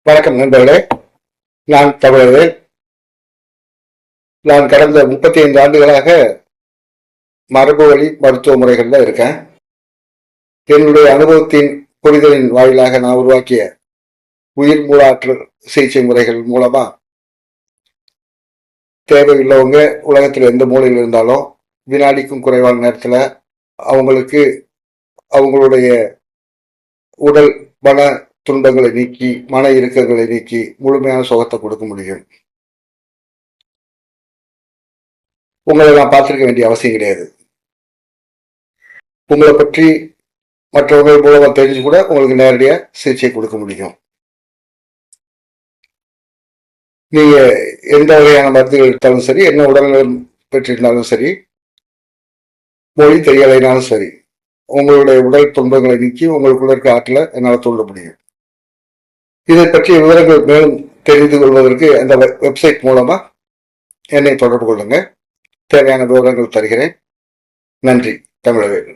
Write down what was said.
வணக்கம் நண்பர்களே. நான் தமிழர்கள். நான் கடந்த 35 ஆண்டுகளாக மரபு வழி மருத்துவ முறைகள்ல இருக்கேன். என்னுடைய அனுபவத்தின் புரிதலின் வாயிலாக நான் உருவாக்கிய உயிர் மூலாற்றல் சிகிச்சை முறைகள் மூலமா தேவையுள்ளவங்க உலகத்தில் எந்த மூலையில் இருந்தாலும் வினாடிக்கும் குறைவான நேரத்தில் அவங்களுக்கு அவங்களுடைய உடல் மன துன்பங்களை நீக்கி மன இறுக்கங்களை நீக்கி முழுமையான சுகத்தை கொடுக்க முடியும். உங்களை நான் பார்த்திருக்க வேண்டிய அவசியம் கிடையாது. உங்களை பற்றி மற்றவர்கள் மூலமா தெரிஞ்சு கூட உங்களுக்கு நேரடியாக சிகிச்சை கொடுக்க முடியும். நீங்க எந்த வகையான மருந்துகள் எடுத்தாலும் சரி, என்ன உடல்நலம் பெற்றிருந்தாலும் சரி, மொழி தெரியலைனாலும் சரி, உங்களுடைய உடல் துன்பங்களை நீக்கி உங்களுக்குள்ள இருக்க ஆற்றலை என்னால் தூண்ட முடியும். இதை பற்றிய விவரங்கள் மேலும் தெரிந்து கொள்வதற்கு அந்த வெப்சைட் மூலமா என்னை தொடர்பு கொள்ளுங்க. தேவையான விவரங்கள் தருகிறேன். நன்றி. தமிழவேல்.